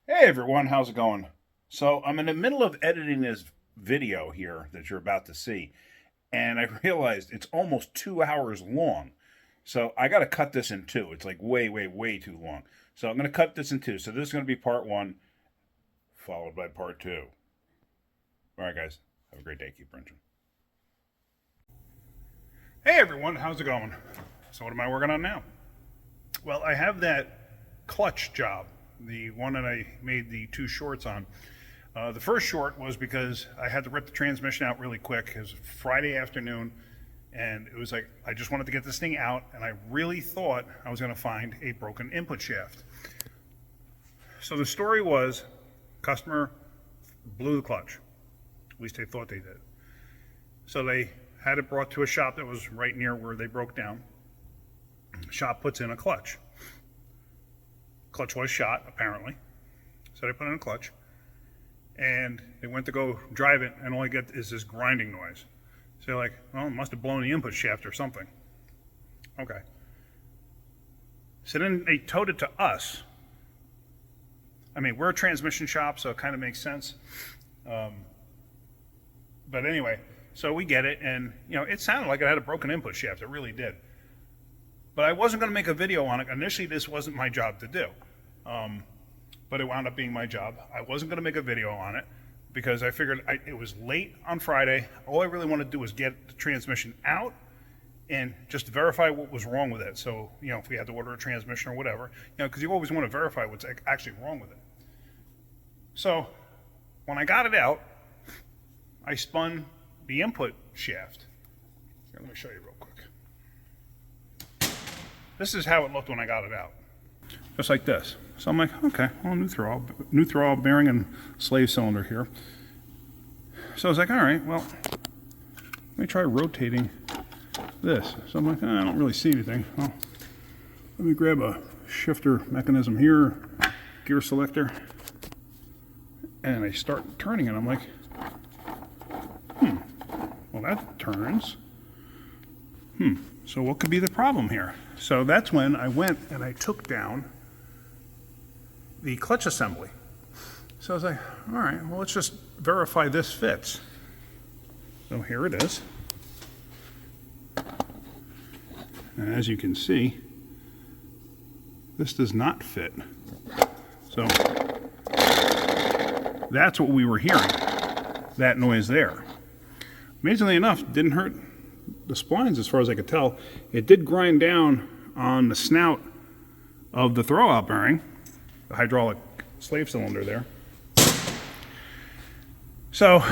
Hey everyone, how's it going? So I'm in the middle of editing this video here that you're about to see, and I realized it's almost 2 hours long. So I got to cut this in two. It's like way, way, way too long. So I'm going to cut this in two. So this is going to be part one, followed by part two. All right, guys, have a great day. Keep wrenching. Hey everyone, how's it going? So what am I working on now? Well, I have that clutch job, the one that I made the two shorts on. The first short was because I had to rip the transmission out really quick. It was Friday afternoon, and it was like I just wanted to get this thing out, and I really thought I was going to find a broken input shaft. So the story was, customer blew the clutch. At least they thought they did. So they had it brought to a shop that was right near where they broke down. The shop puts in a clutch. Clutch was shot, apparently. So they put in a clutch. And they went to go drive it, and all I get is this grinding noise. So they're like, well, it must have blown the input shaft or something. Okay. So then they towed it to us. I mean, we're a transmission shop, so it kind of makes sense. But anyway, so we get it, and it sounded like it had a broken input shaft. It really did. But I wasn't going to make a video on it. Initially, this wasn't my job to do. But it wound up being my job. I wasn't going to make a video on it because I figured it was late on Friday. All I really wanted to do was get the transmission out and just verify what was wrong with it. So, if we had to order a transmission or whatever, because you always want to verify what's actually wrong with it. So, when I got it out, I spun the input shaft. Here, let me show you real quick. This is how it looked when I got it out. Just like this. So I'm like, okay, well, new throw bearing and slave cylinder here. So I was like, all right, well, let me try rotating this. So I'm like, I don't really see anything. Well, let me grab a shifter mechanism here, gear selector, and I start turning it. I'm like, well, that turns. So what could be the problem here? So that's when I went and I took down the clutch assembly. So I was like, all right, well, let's just verify this fits. So here it is. And as you can see, this does not fit. So that's what we were hearing, that noise there. Amazingly enough, it didn't hurt the splines as far as I could tell. It did grind down on the snout of the throwout bearing, the hydraulic slave cylinder there. So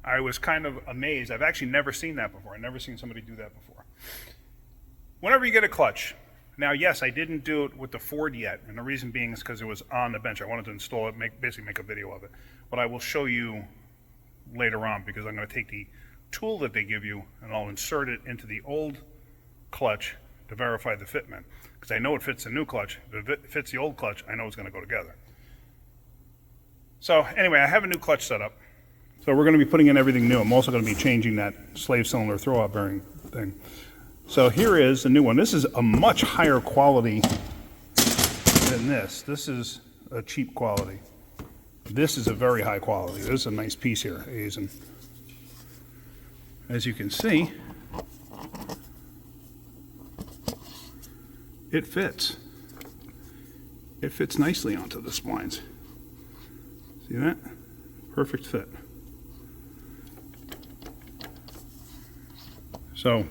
I was kind of amazed. I've actually never seen that before. I've never seen somebody do that before. Whenever you get a clutch, now yes, I didn't do it with the Ford yet, and the reason being is because it was on the bench. I wanted to install it, basically make a video of it. But I will show you later on because I'm going to take the tool that they give you and I'll insert it into the old clutch to verify the fitment, because I know it fits the new clutch. If it fits the old clutch, I know it's going to go together. So anyway, I have a new clutch set up. So we're going to be putting in everything new. I'm also going to be changing that slave cylinder throwout bearing thing. So here is the new one. This is a much higher quality than this. This is a cheap quality. This is a very high quality. This is a nice piece here, and as you can see, it fits. It fits nicely onto the splines. See that? Perfect fit. So,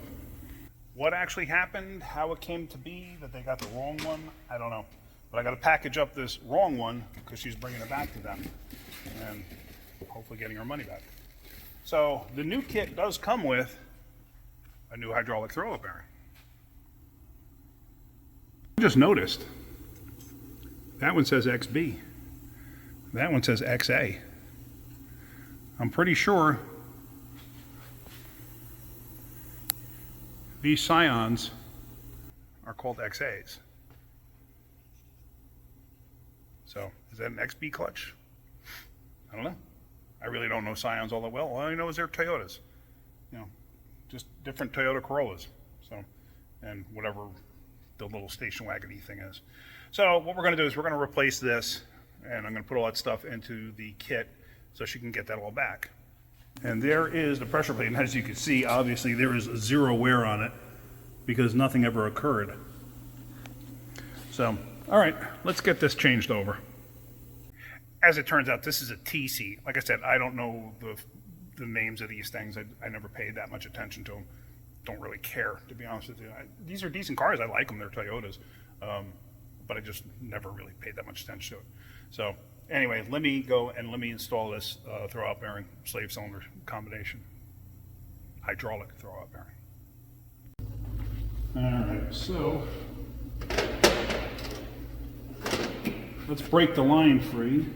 what actually happened, how it came to be that they got the wrong one, I don't know. But I got to package up this wrong one because she's bringing it back to them and hopefully getting her money back. So the new kit does come with a new hydraulic throwout bearing. I just noticed that one says XB. That one says XA. I'm pretty sure these Scions are called XAs. So is that an XB clutch? I don't know. I really don't know Scions all that well. All I know is they're Toyotas. Just different Toyota Corollas. So, and whatever the little station wagon-y thing is. So what we're going to do is we're going to replace this, and I'm going to put all that stuff into the kit so she can get that all back. And there is the pressure plate, and as you can see, obviously there is zero wear on it because nothing ever occurred. So, all right, let's get this changed over. As it turns out, this is a T seat. Like I said, I don't know the names of these things. I never paid that much attention to them. Don't really care, to be honest with you. These are decent cars. I like them. They're Toyotas. But I just never really paid that much attention to it. So anyway, let me go and let me install this throwout bearing slave cylinder combination. Hydraulic throwout bearing. All right, so let's break the line free.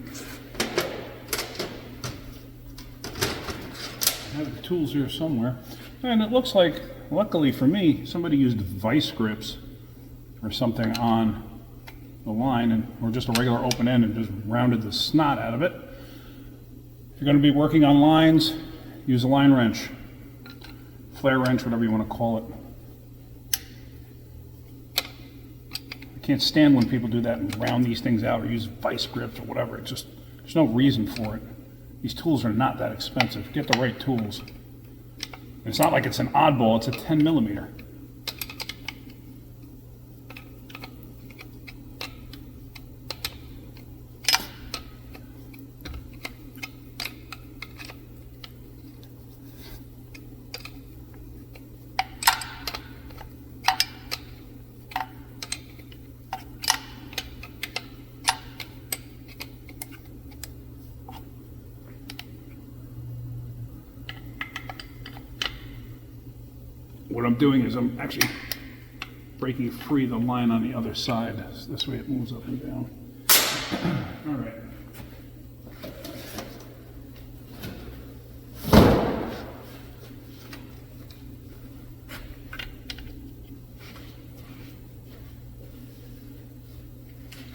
I have the tools here somewhere. And it looks like, luckily for me, somebody used vice grips or something on the line, or just a regular open end, and just rounded the snot out of it. If you're going to be working on lines, use a line wrench, flare wrench, whatever you want to call it. I can't stand when people do that and round these things out or use vice grips or whatever. It's just, there's no reason for it. These tools are not that expensive. Get the right tools. And it's not like it's an oddball, it's a 10 millimeter. What I'm doing is I'm actually breaking free the line on the other side. This way it moves up and down. All right.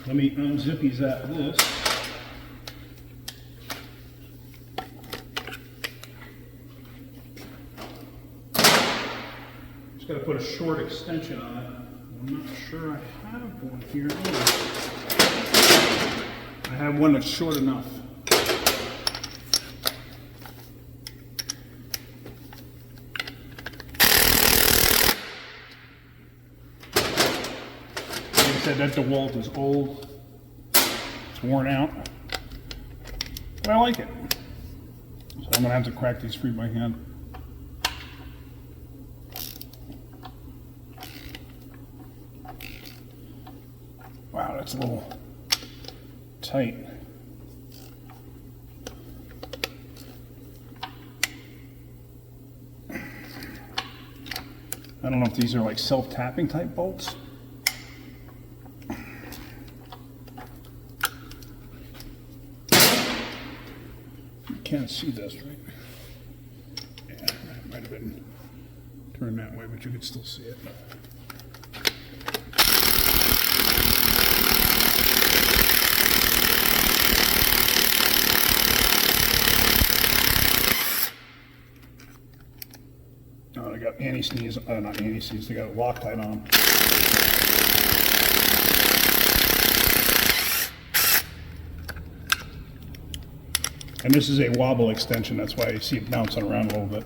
Let me unzippy zap this. Got to put a short extension on it. I'm not sure I have one here. I have one that's short enough. Like I said, that DeWalt is old. It's worn out. But I like it. So I'm going to have to crack these free by hand. Wow, that's a little tight. I don't know if these are like self-tapping type bolts. You can't see this, right? Yeah, it might have been turned that way, but you could still see it. Oh, they got anti-seize, not anti-seize, they got Loctite on them. And this is a wobble extension, that's why you see it bouncing around a little bit.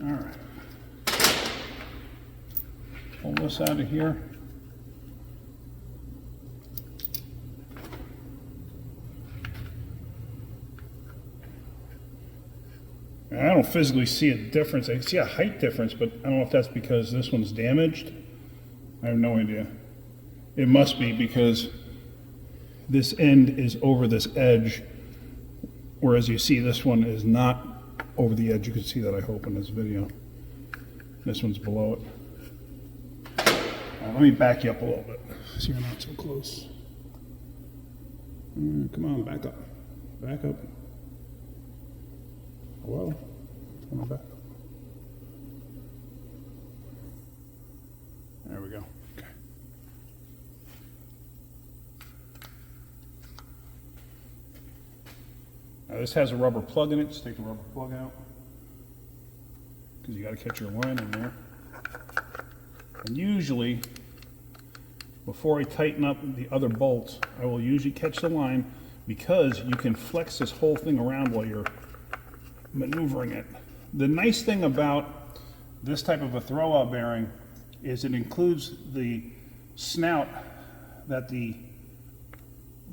All right. Pull this out of here. I don't physically see a difference. I see a height difference, but I don't know if that's because this one's damaged. I have no idea. It must be because this end is over this edge, whereas you see this one is not over the edge. You can see that, I hope, in this video. This one's below it. Let me back you up a little bit so you're not so close. Come on, back up. Back up. Hello? Come on back. There we go. Okay. this has a rubber plug in it. Just take the rubber plug out, because you got to catch your line in there. And usually, before I tighten up the other bolts, I will usually catch the line, because you can flex this whole thing around while you're maneuvering it. The nice thing about this type of a throwout bearing is it includes the snout that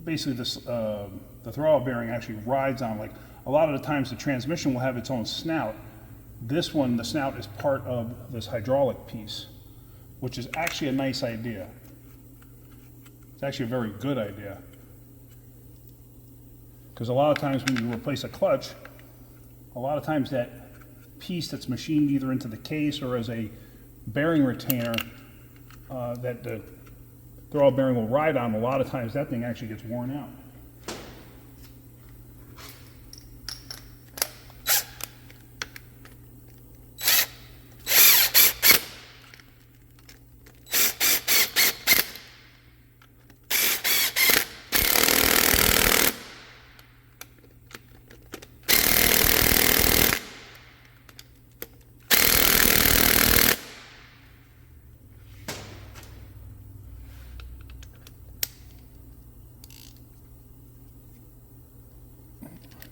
basically the throwout bearing actually rides on. Like a lot of the times the transmission will have its own snout. This one, the snout is part of this hydraulic piece, which is actually a nice idea. It's actually a very good idea. Because a lot of times when you replace a clutch, a lot of times that piece that's machined either into the case or as a bearing retainer that the throwout bearing will ride on, a lot of times that thing actually gets worn out.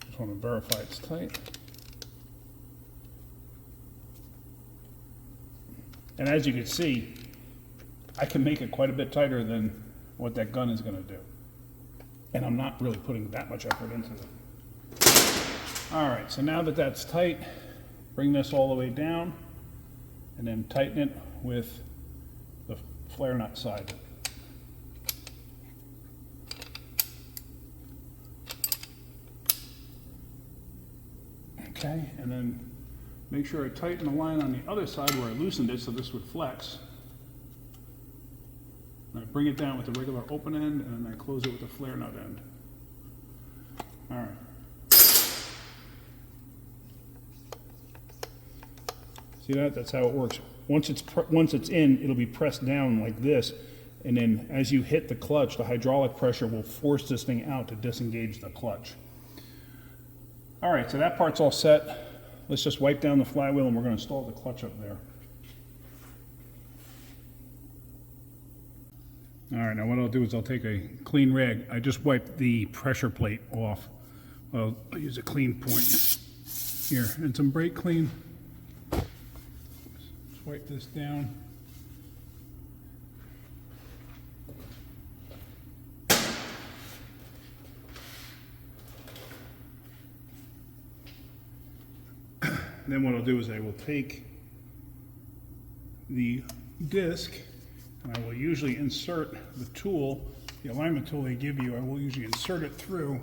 Just want to verify it's tight. And as you can see, I can make it quite a bit tighter than what that gun is going to do. And I'm not really putting that much effort into it. All right, so now that that's tight, bring this all the way down and then tighten it with the flare nut side. Okay, and then make sure I tighten the line on the other side where I loosened it so this would flex. And I bring it down with the regular open end, and then I close it with the flare nut end. All right. See that? That's how it works. Once it's in, it'll be pressed down like this, and then as you hit the clutch, the hydraulic pressure will force this thing out to disengage the clutch. All right, so that part's all set. Let's just wipe down the flywheel and we're going to install the clutch up there. All right, now what I'll do is I'll take a clean rag. I just wiped the pressure plate off. I'll use a clean point here and some brake clean. Just wipe this down. Then what I'll do is I will take the disc and I will usually insert the tool, the alignment tool they give you, I will usually insert it through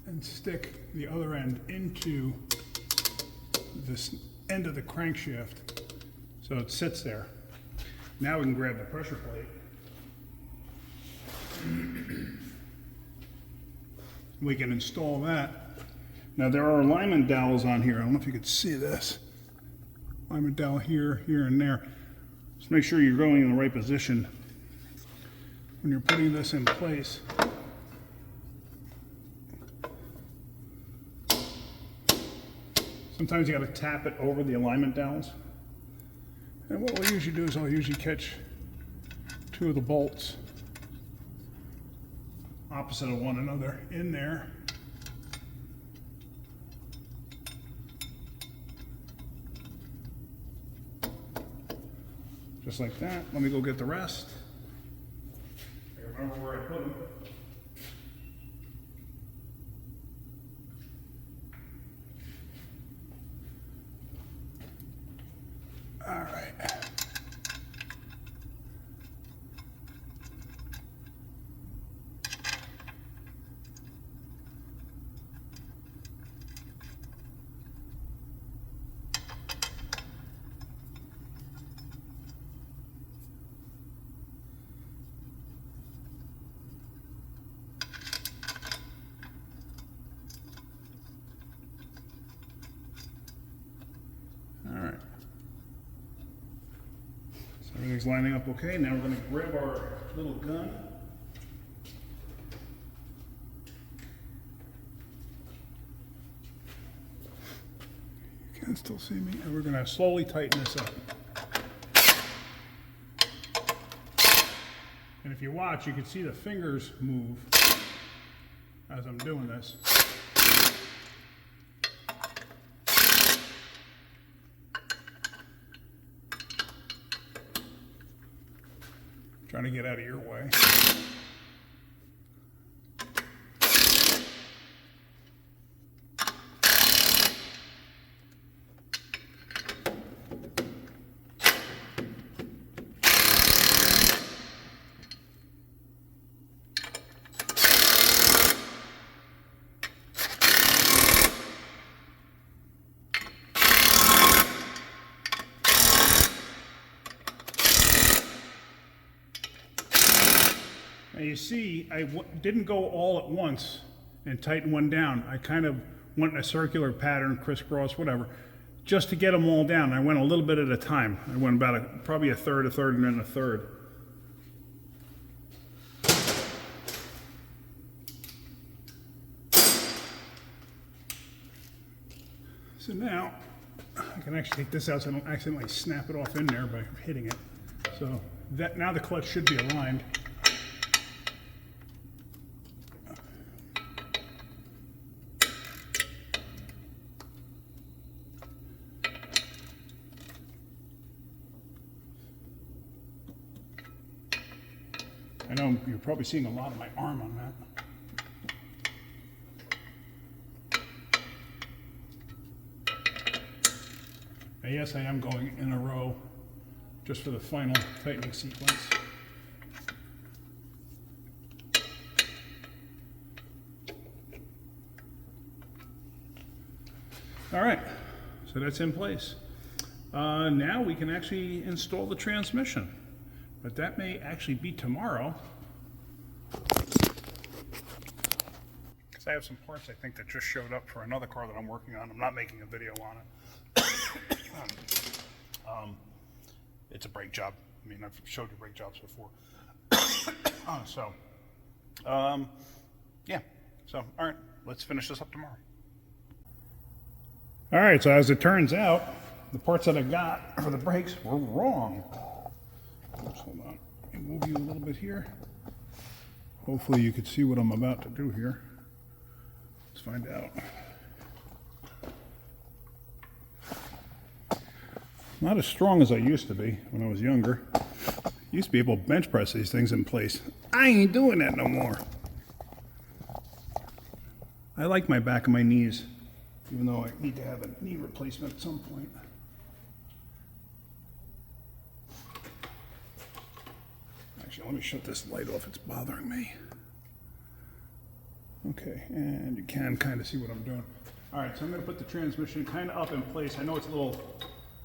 and stick the other end into this end of the crankshaft so it sits there. Now we can grab the pressure plate. We can install that. Now there are alignment dowels on here. I don't know if you could see this. Alignment dowel here, here, and there. Just make sure you're going in the right position when you're putting this in place. Sometimes you got to tap it over the alignment dowels. And what we'll usually do is I'll usually catch two of the bolts opposite of one another in there. Just like that. Let me go get the rest. I remember where I put them. All right. Everything's lining up okay. Now we're going to grab our little gun. can still see me. And we're going to slowly tighten this up. And if you watch, you can see the fingers move as I'm doing this. Trying to get out of your way. Now you see, I didn't go all at once and tighten one down. I kind of went in a circular pattern, crisscross, whatever, just to get them all down. I went a little bit at a time. I went about probably a third, and then a third. So now, I can actually take this out so I don't accidentally snap it off in there by hitting it. So that now the clutch should be aligned. I know you're probably seeing a lot of my arm on that. And yes, I am going in a row just for the final tightening sequence. All right, so that's in place. Now we can actually install the transmission. But that may actually be tomorrow. Because I have some parts I think that just showed up for another car that I'm working on. I'm not making a video on it. It's a brake job. I mean, I've showed you brake jobs before. Yeah. So, all right, let's finish this up tomorrow. All right, so as it turns out, the parts that I got for the brakes were wrong. Oops, hold on. Let me move you a little bit here. Hopefully you can see what I'm about to do here. Let's find out. Not as strong as I used to be when I was younger. Used to be able to bench press these things in place. I ain't doing that no more. I like my back and my knees, even though I need to have a knee replacement at some point. Let me shut this light off, it's bothering me. Okay, and you can kind of see what I'm doing. All right, so I'm going to put the transmission kind of up in place. I know it's a little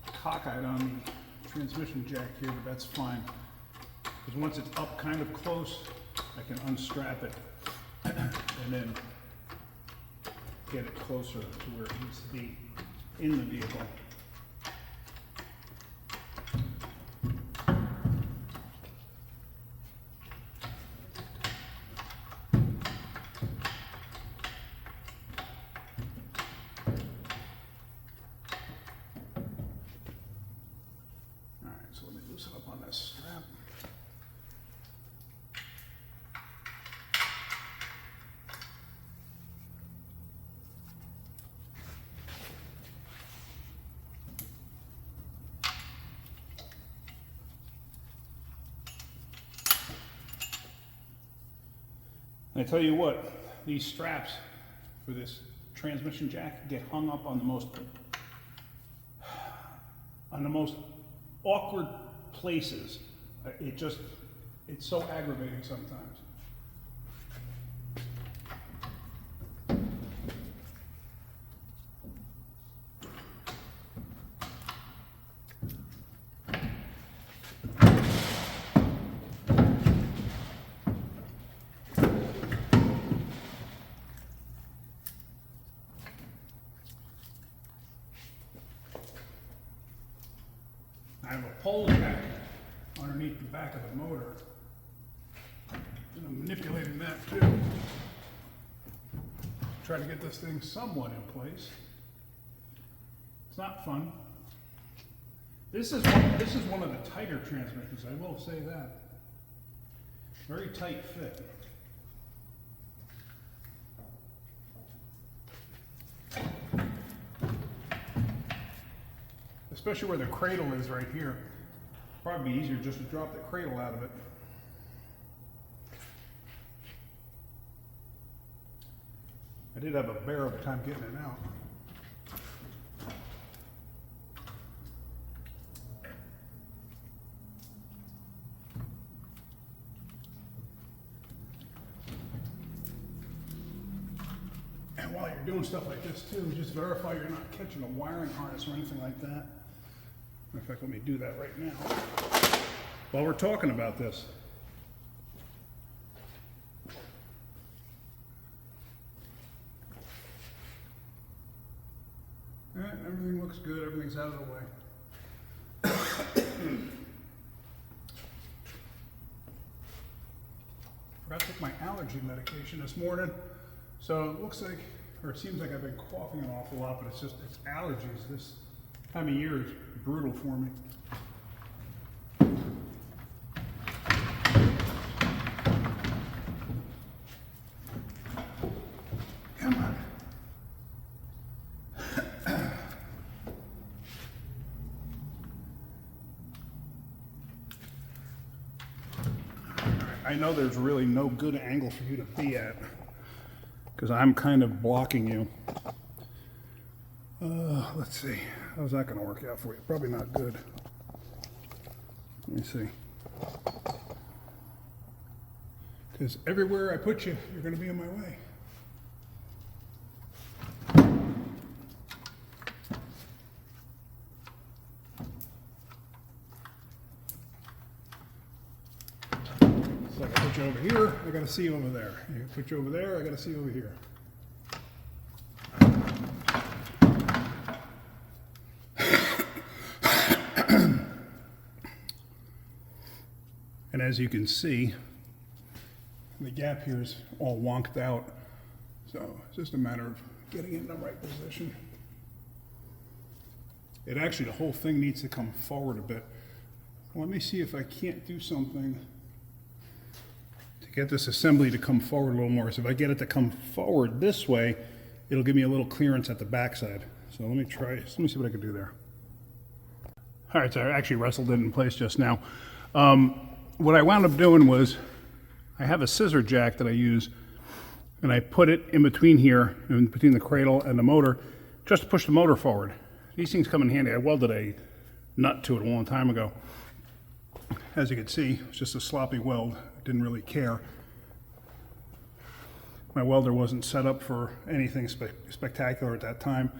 cockeyed on the transmission jack here, but that's fine. Because once it's up kind of close, I can unstrap it and then get it closer to where it needs to be in the vehicle. I tell you what, these straps for this transmission jack get hung up on the most awkward places. It's so aggravating sometimes. I have a pole jack underneath the back of the motor, and I'm manipulating that too. Try to get this thing somewhat in place. It's not fun. This is one of the tighter transmissions, I will say that. Very tight fit. Especially where the cradle is right here. Probably be easier just to drop the cradle out of it. I did have a bear of a time getting it out. And while you're doing stuff like this too, just verify you're not catching a wiring harness or anything like that. In fact, let me do that right now while we're talking about this. Everything looks good, everything's out of the way. Forgot to take my allergy medication this morning, so it looks like, or it seems like I've been coughing an awful lot, but it's allergies. This time of year is brutal for me. Come on. I know there's really no good angle for you to be at because I'm kind of blocking you. Let's see. How's that going to work out for you? Probably not good. Let me see. Because everywhere I put you, you're going to be in my way. So I put you over here, I got to see you over there. You put you over there, I got to see you over here. And as you can see, the gap here is all wonked out. So it's just a matter of getting it in the right position. It actually, the whole thing needs to come forward a bit. Let me see if I can't do something to get this assembly to come forward a little more. So if I get it to come forward this way, it'll give me a little clearance at the backside. So let me try, let me see what I can do there. All right, so I actually wrestled it in place just now. What I wound up doing was, I have a scissor jack that I use, and I put it in between here, in between the cradle and the motor, just to push the motor forward. These things come in handy. I welded a nut to it a long time ago. As you can see, it's just a sloppy weld. I didn't really care. My welder wasn't set up for anything spectacular at that time,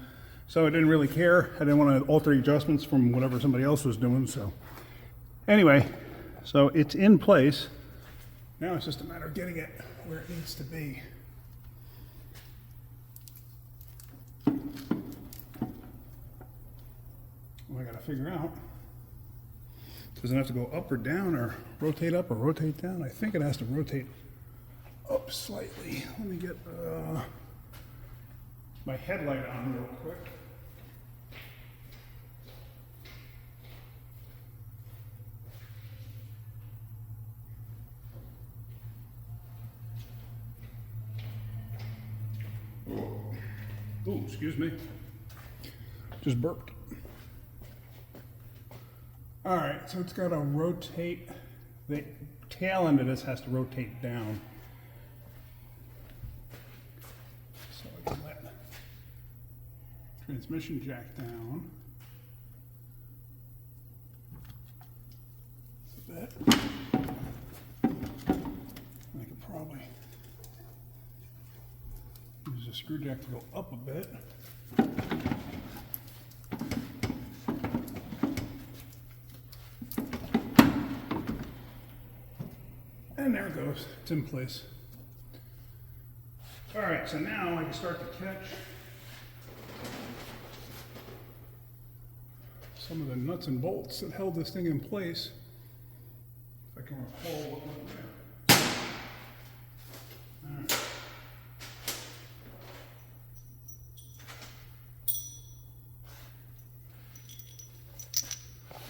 so I didn't really care. I didn't want to alter the adjustments from whatever somebody else was doing, so. Anyway, so it's in place. Now it's just a matter of getting it where it needs to be. Well, I gotta figure out, does it have to go up or down or rotate up or rotate down? I think it has to rotate up slightly. Let me get my headlight on real quick. Ooh, excuse me. Just burped. All right, so it's got to rotate. The tail end of this has to rotate down. So I can let transmission jack down a bit. I could probably use a screw jack to go up a bit. And there it goes, it's in place. All right, so now I can start to catch some of the nuts and bolts that held this thing in place. If I can recall what went there. All right.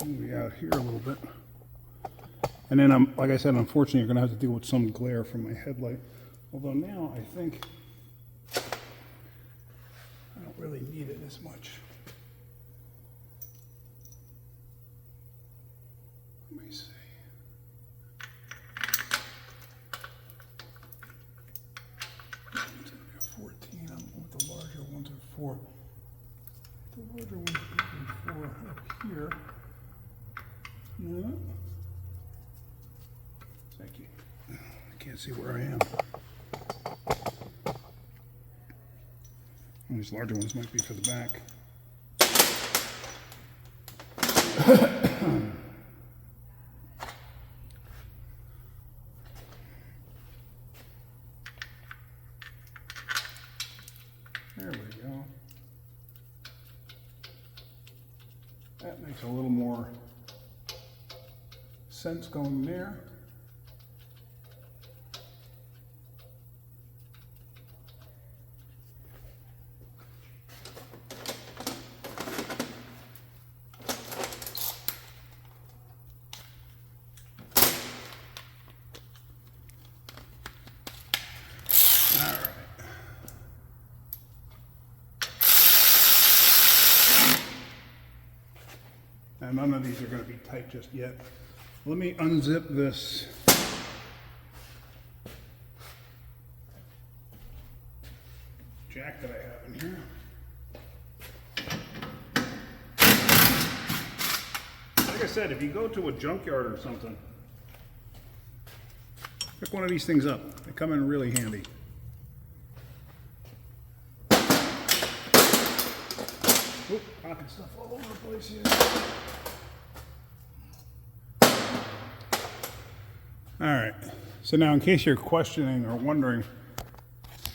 Maybe out here a little bit. And then, like I said, unfortunately, you're going to have to deal with some glare from my headlight. Although now I think I don't really need it as much. Let me see. It's only a 14. I'm with the larger ones are 4. The larger ones are 4 up here. No. Thank you. I can't see where I am. These larger ones might be for the back. There we go. That makes a little more sense going there. And none of these are going to be tight just yet. Let me unzip this jack that I have in here. Like I said, if you go to a junkyard or something, pick one of these things up. They come in really handy. Oop, pocket stuff all over the place here. All right, so now in case you're questioning or wondering,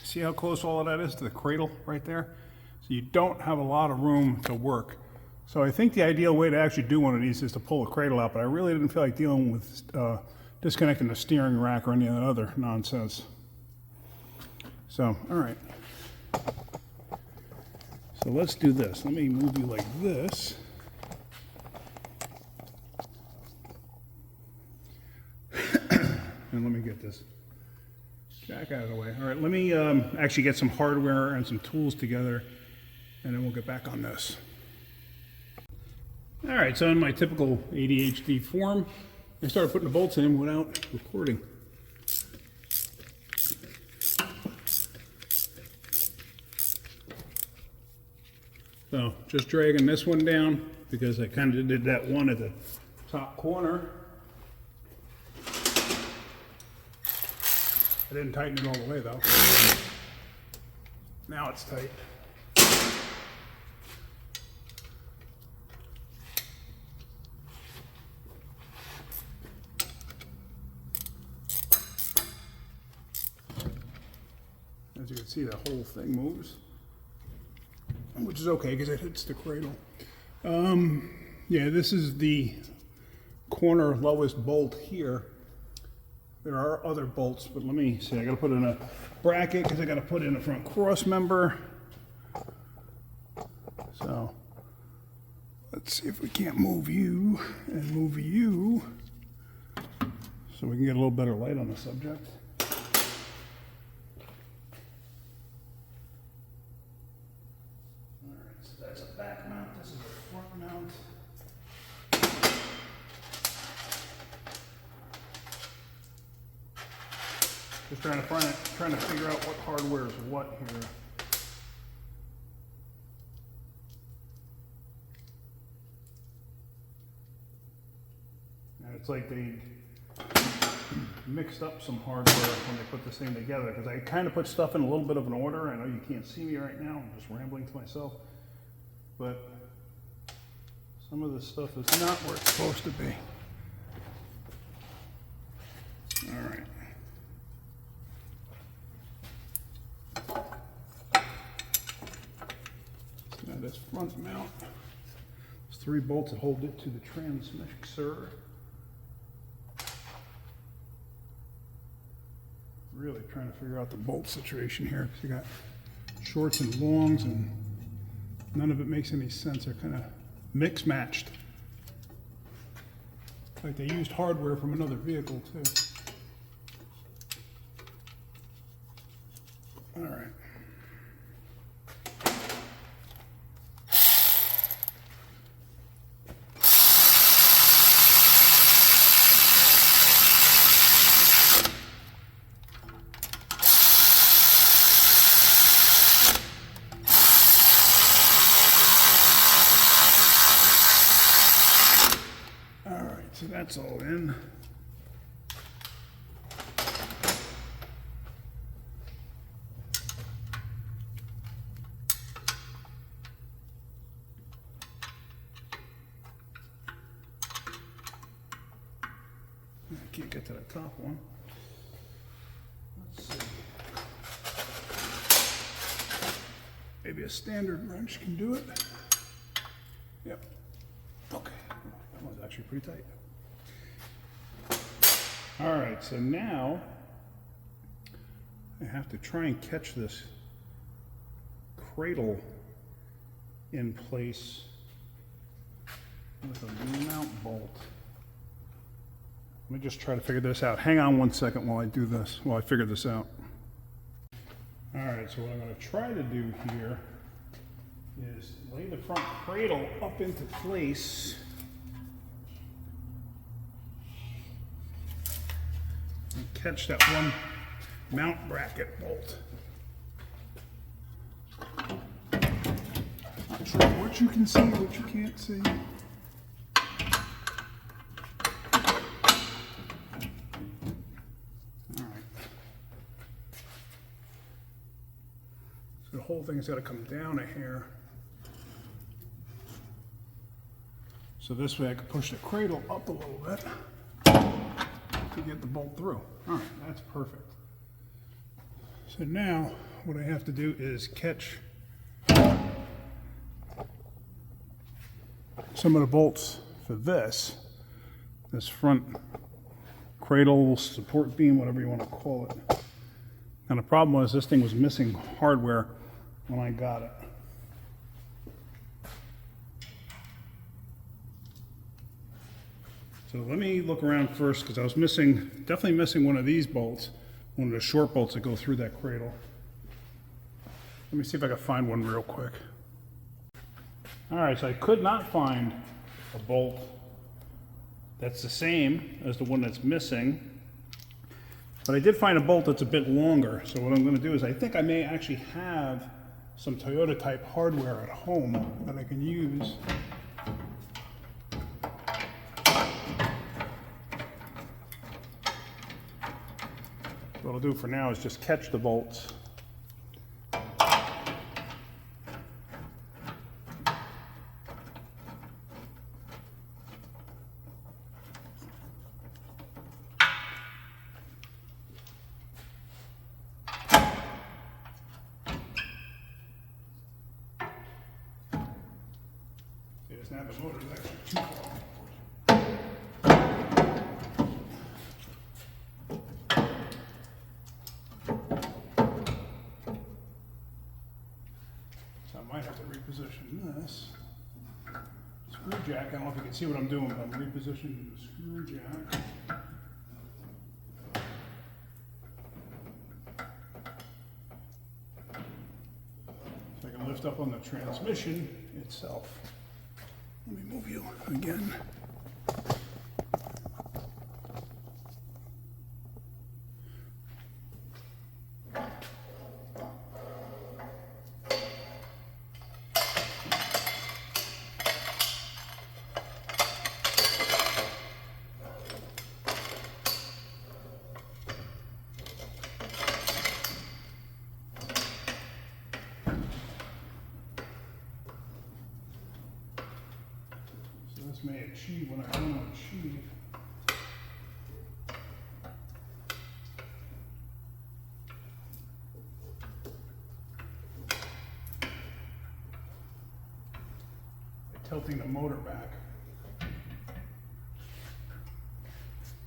see how close all of that is to the cradle right there? So you don't have a lot of room to work. So I think the ideal way to actually do one of these is to pull the cradle out, but I really didn't feel like dealing with disconnecting the steering rack or any other nonsense. So, all right. So let's do this. Let me move you like this. And let me get this jack out of the way. All right, let me actually get some hardware and some tools together, and then we'll get back on this. All right, so in my typical ADHD form, I started putting the bolts in without recording. So just dragging this one down because I kind of did that one at the top corner. I didn't tighten it all the way though. Now it's tight. As you can see, the whole thing moves, which is okay because it hits the cradle. Yeah, this is the corner lowest bolt here. There are other bolts, but let me see. I got to put in a bracket because I got to put in a front cross member. So let's see if we can't move you and move you so we can get a little better light on the subject. All right, so that's a back mount. This is a front mount. Just trying to figure out what hardware is what here. And it's like they mixed up some hardware when they put this thing together, because I kind of put stuff in a little bit of an order. I know you can't see me right now, I'm just rambling to myself, but some of this stuff is not where it's supposed to be. All right. Now this front mount, there's 3 bolts that hold it to the transmixer. Really trying to figure out the bolt situation here, because you got shorts and longs and none of it makes any sense. They're kind of mix matched. Like they used hardware from another vehicle too. All right. So that's all in. I can't get to the top one. Let's see. Maybe a standard wrench can do it. Yep. Okay. That one's actually pretty tight. All right, so now I have to try and catch this cradle in place with a mount bolt. Let me just try to figure this out. Hang on one second while I do this, while I figure this out. All right, so what I'm going to try to do here is lay the front cradle up into place. And catch that one mount bracket bolt. Not sure what you can see, what you can't see. All right. So the whole thing's got to come down a hair. So this way I can push the cradle up a little bit to get the bolt through. All right, that's perfect. So now what I have to do is catch some of the bolts for this front cradle, support beam, whatever you want to call it. And the problem was this thing was missing hardware when I got it. So let me look around first, because I was definitely missing one of these bolts, one of the short bolts that go through that cradle. Let me see if I can find one real quick. All right, so I could not find a bolt that's the same as the one that's missing, but I did find a bolt that's a bit longer. So what I'm going to do is I think I may actually have some Toyota type hardware at home that I can use. What I'll do for now is just catch the bolts. See, it's now the motor's actually too far. I might have to reposition this screw jack. I don't know if you can see what I'm doing, but I'm repositioning the screw jack. So I can lift up on the transmission itself. Let me move you again. This may achieve what I want to achieve. By tilting the motor back.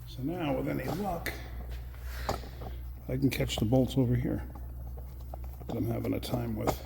So now, with any luck, I can catch the bolts over here that I'm having a time with.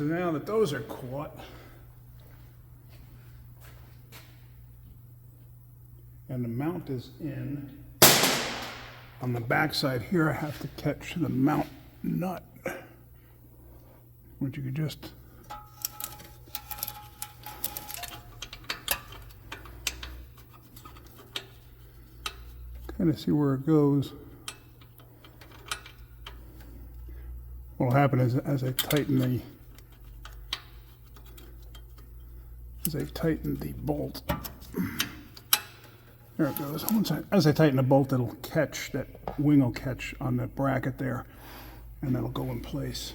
so now that those are caught, and the mount is in, on the back side here, I have to catch the mount nut, which you could just kind of see where it goes. What'll happen is as I tighten the bolt, there it goes. As I tighten the bolt, it'll catch, that wing will catch on that bracket there, and that'll go in place.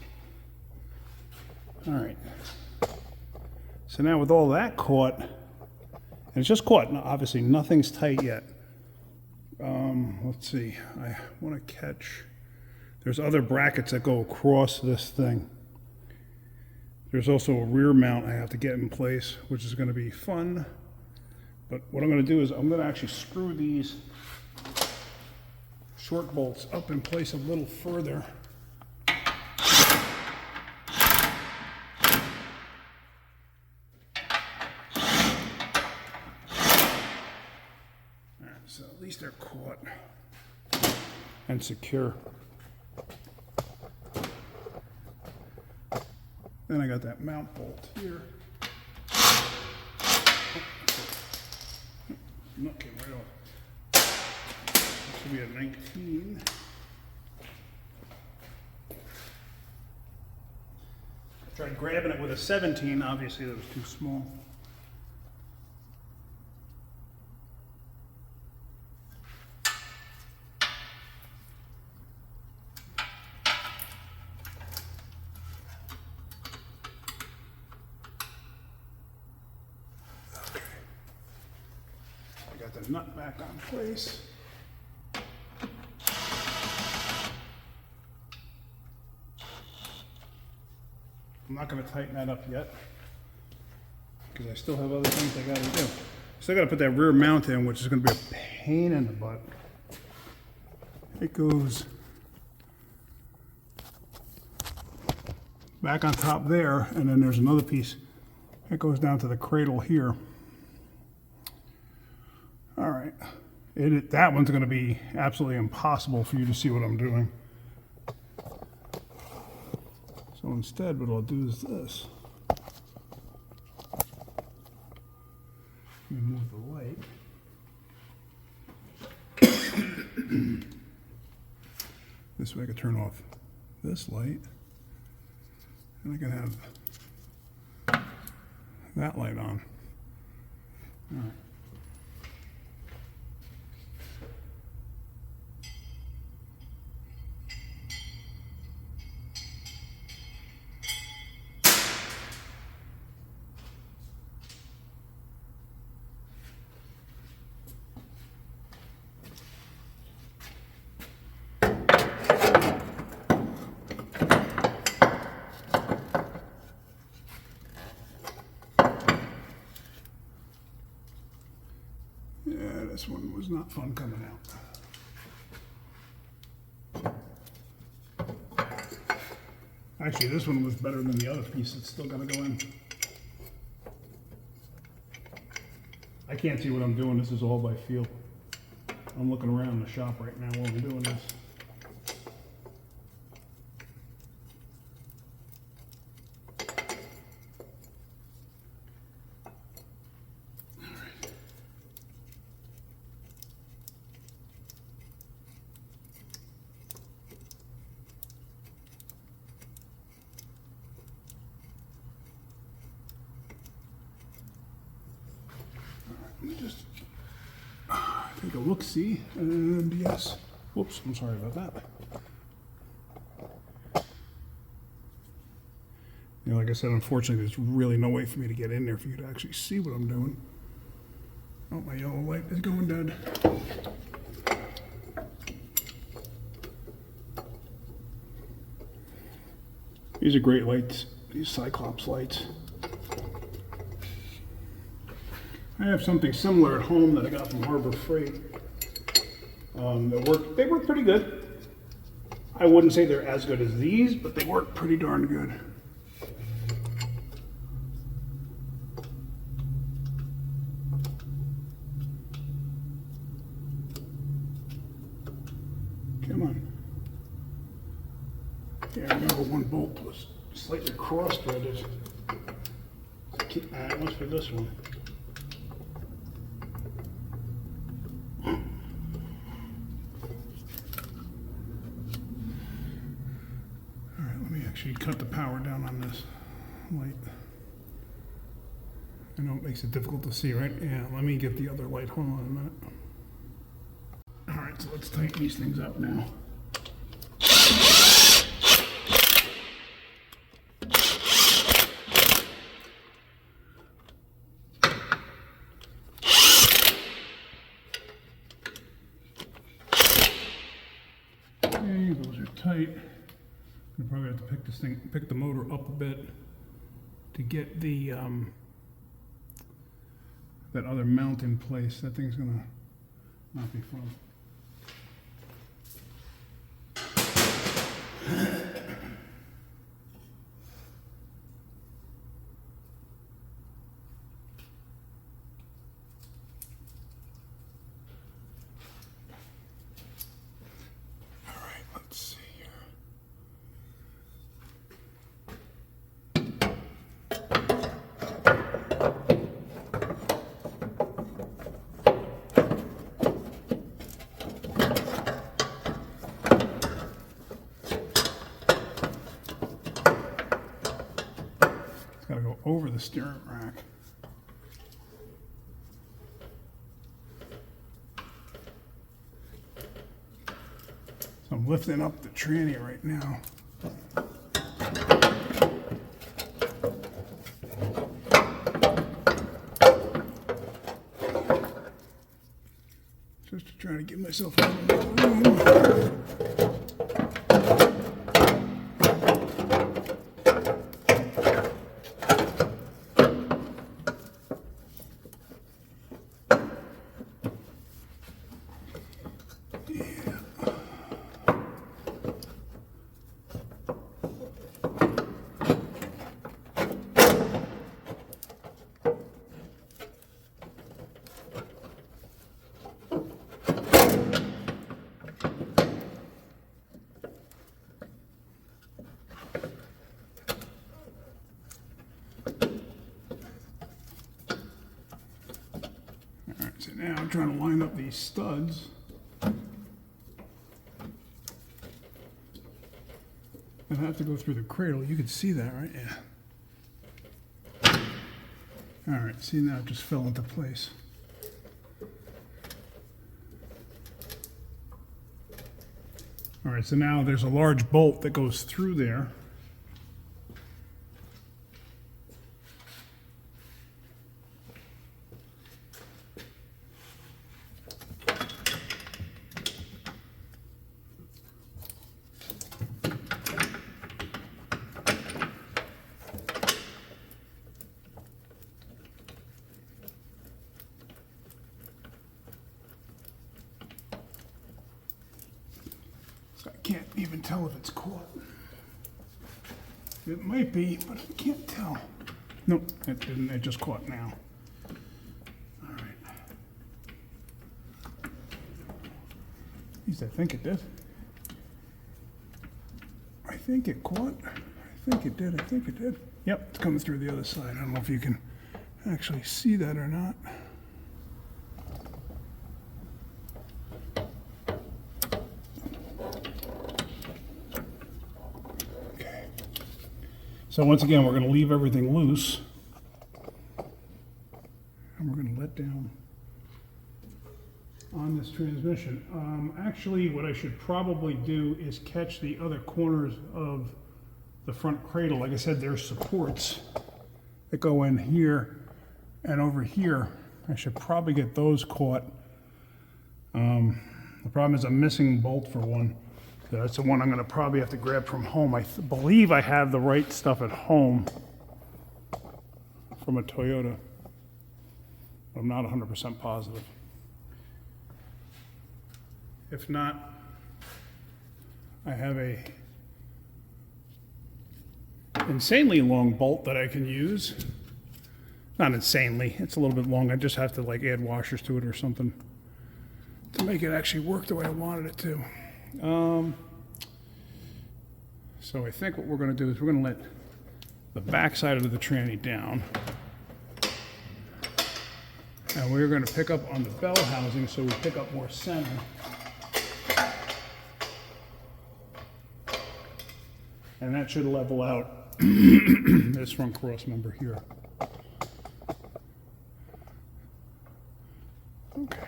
All right. So now with all that caught, and it's just caught, obviously nothing's tight yet. Let's see, I want to catch, there's other brackets that go across this thing. There's also a rear mount I have to get in place, which is going to be fun. But what I'm going to do is I'm going to actually screw these short bolts up in place a little further. So at least they're caught and secure. Then I got that mount bolt here. Nut came right off. This should be a 19. I tried grabbing it with a 17, obviously that was too small. Got the nut back on place. I'm not going to tighten that up yet because I still have other things I got to do. Still got to put that rear mount in, which is going to be a pain in the butt. It goes back on top there, and then there's another piece that goes down to the cradle here. All right, that one's going to be absolutely impossible for you to see what I'm doing. So instead, what I'll do is this. Let me move the light. This way I can turn off this light. And I can have that light on. All right. This one was not fun coming out. Actually, this one was better than the other piece that's still got to go in. I can't see what I'm doing. This is all by feel. I'm looking around the shop right now while I'm doing this. Let me just take a look-see, and yes. Whoops, I'm sorry about that. You know, like I said, unfortunately, there's really no way for me to get in there for you to actually see what I'm doing. Oh, my yellow light is going dead. These are great lights, these Cyclops lights. I have something similar at home that I got from Harbor Freight. They work pretty good. I wouldn't say they're as good as these, but they work pretty darn good. Yeah, I remember one bolt was slightly cross-threaded. It must be this one. All right, let me actually cut the power down on this light. I know it makes it difficult to see, right? Yeah, let me get the other light. Hold on a minute. All right, so let's tighten these things up now. Okay, those are tight. I'm probably have to pick the motor up a bit to get the that other mount in place. That thing's gonna not be fun. All right, let's see here. Gotta go over the steering rack. So I'm lifting up the tranny right now. Just to try to get myself out of the room. So now I'm trying to line up these studs. I have to go through the cradle. You can see that, right? Yeah. All right, see now it just fell into place. All right, so now there's a large bolt that goes through there. I can't even tell if it's caught. It might be, but I can't tell. Nope, it didn't. It just caught now. All right. At least I think it did. I think it caught. I think it did. I think it did. Yep, it's coming through the other side. I don't know if you can actually see that or not. So once again, we're going to leave everything loose, and we're going to let down on this transmission. Actually, what I should probably do is catch the other corners of the front cradle. Like I said, there's supports that go in here and over here. I should probably get those caught. The problem is I'm missing a bolt for one. So that's the one I'm going to probably have to grab from home. I believe I have the right stuff at home from a Toyota. I'm not 100% positive. If not, I have a insanely long bolt that I can use. Not insanely, it's a little bit long. I just have to like add washers to it or something to make it actually work the way I wanted it to. So I think what we're going to do is we're going to let the back side of the tranny down. And we're going to pick up on the bell housing so we pick up more center. And that should level out this front cross member here. Okay.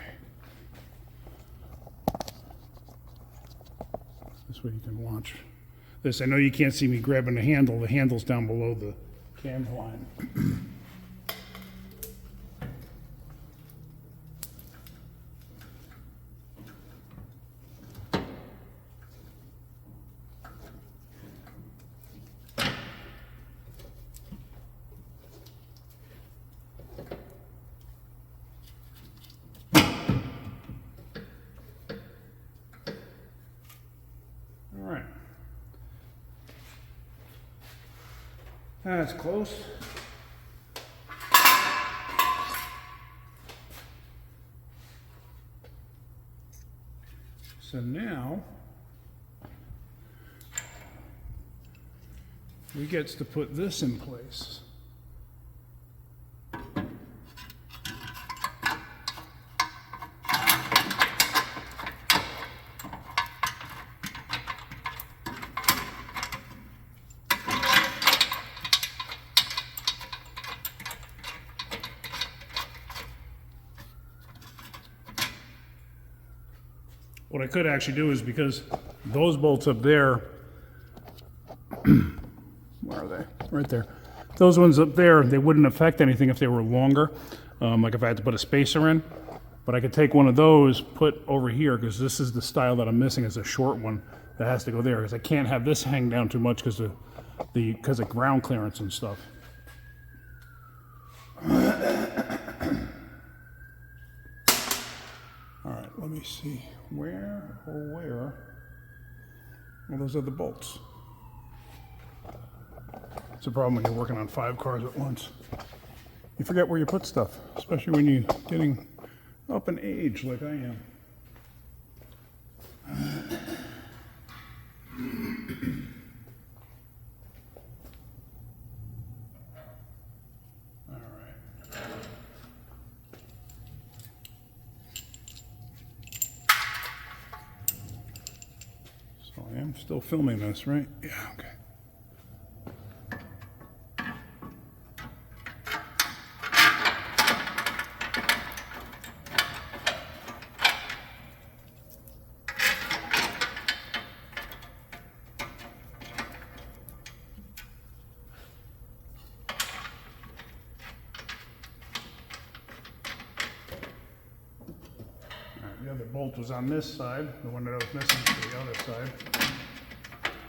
This way you can watch this. I know you can't see me grabbing the handle. The handle's down below the cam line. All right. That's close. So now we get to put this in place. What I could actually do is, because those bolts up there, where are they? Right there. Those ones up there, they wouldn't affect anything if they were longer, like if I had to put a spacer in. But I could take one of those, put over here, because this is the style that I'm missing, is a short one that has to go there, because I can't have this hang down too much because of ground clearance and stuff. All right, let me see. Where? Well, those are the bolts. It's a problem when you're working on 5 cars at once. You forget where you put stuff, especially when you're getting up in age like I am. All right. So I am still filming this, right? Yeah, okay. The other bolt was on this side, the one that I was missing to the other side.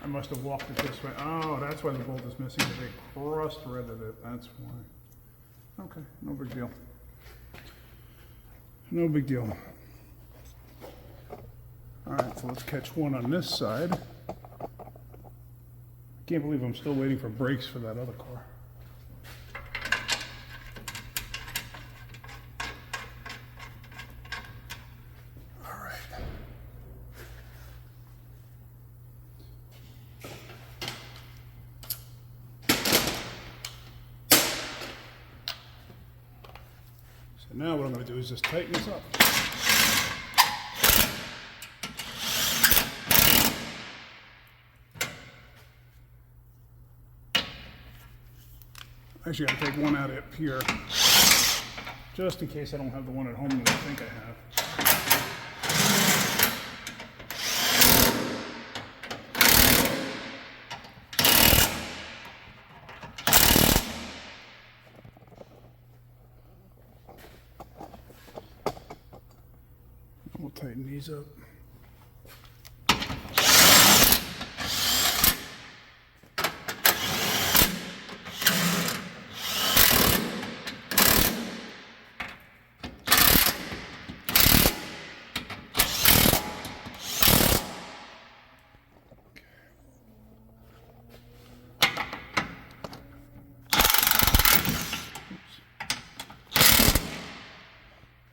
I must have walked it this way. Oh, that's why the bolt is missing, because they cross-threaded it. That's why. Okay, no big deal. No big deal. All right, so let's catch one on this side. I can't believe I'm still waiting for brakes for that other car. So now what I'm going to do is just tighten this up. Actually, I'll take one out up here, just in case I don't have the one at home that I think I have. We'll tighten these up.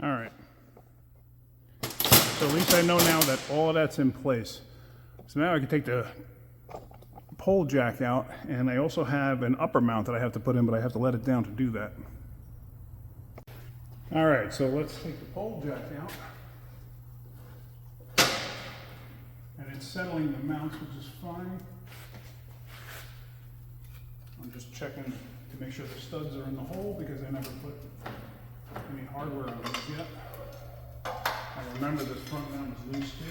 All right. So at least I know now that all of that's in place. So now I can take the pole jack out, and I also have an upper mount that I have to put in, but I have to let it down to do that. All right, so let's take the pole jack out. And it's settling the mounts, which is fine. I'm just checking to make sure the studs are in the hole because I never put any hardware on this yet. I remember this front mount is loose too.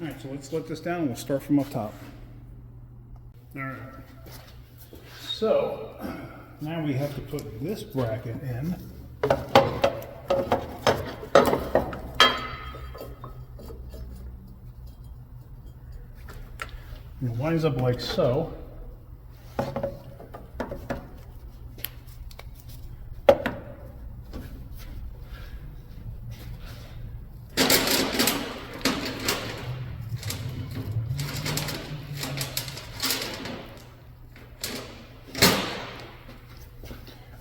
All right, so let's let this down and we'll start from up top. All right. So now we have to put this bracket in. It lines up like so.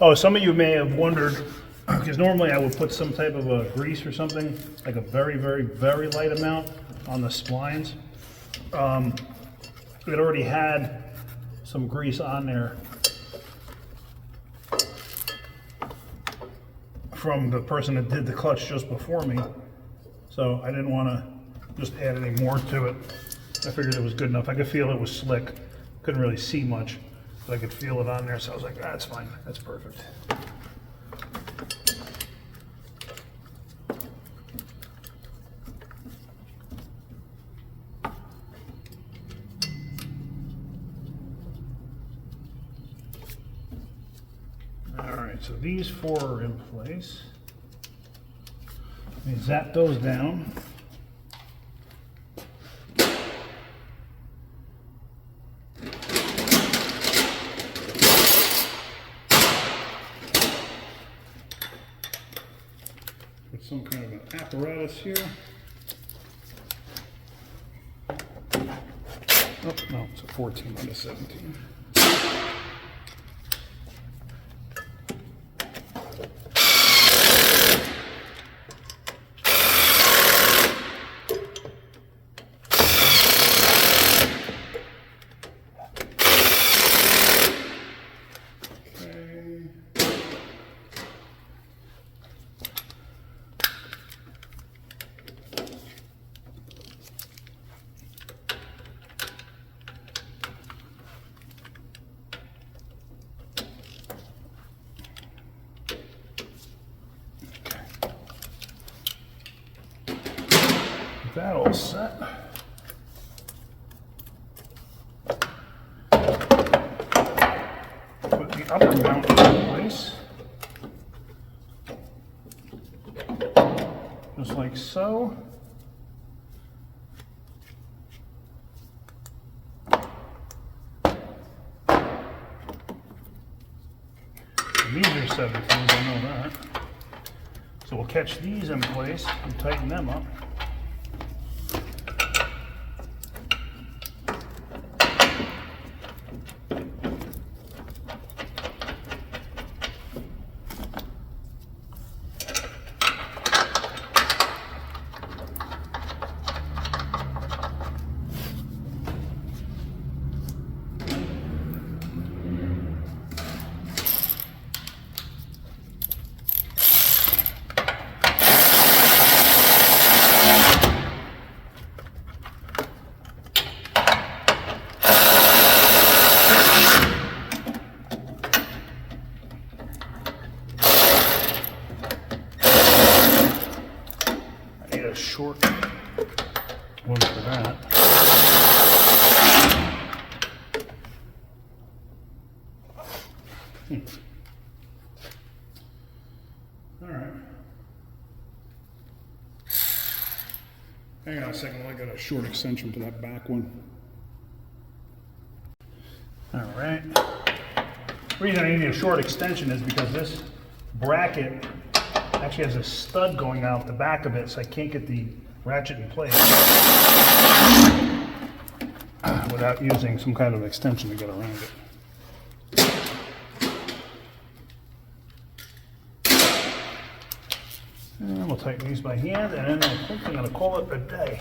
Oh, some of you may have wondered, because normally I would put some type of a grease or something, like a very, very, very light amount on the splines. It already had some grease on there from the person that did the clutch just before me, so I didn't want to just add any more to it. I figured it was good enough. I could feel it was slick. Couldn't really see much, but I could feel it on there, so I was like, that's fine, that's perfect. So these four are in place. Let me zap those down. Put some kind of an apparatus here. Oh, no, it's a 14 on a 17. That all set. Put the upper mount in place. Just like so. And these are 17s, I know that. So we'll catch these in place and tighten them up. A short one for that. All right. Hang on a second, I got a short extension to that back one. All right. The reason I need a short extension is because this bracket actually has a stud going out the back of it, so I can't get the ratchet in place without using some kind of extension to get around it. tighten these by hand, and then I think I'm going to call it a day.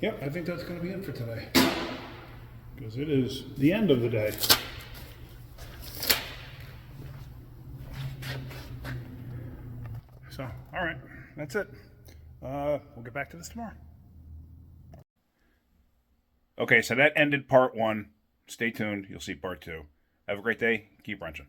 Yep, I think that's going to be it for today. Because it is the end of the day. So, all right, that's it. We'll get back to this tomorrow. Okay, so that ended part 1. Stay tuned. You'll see part 2. Have a great day. Keep wrenching.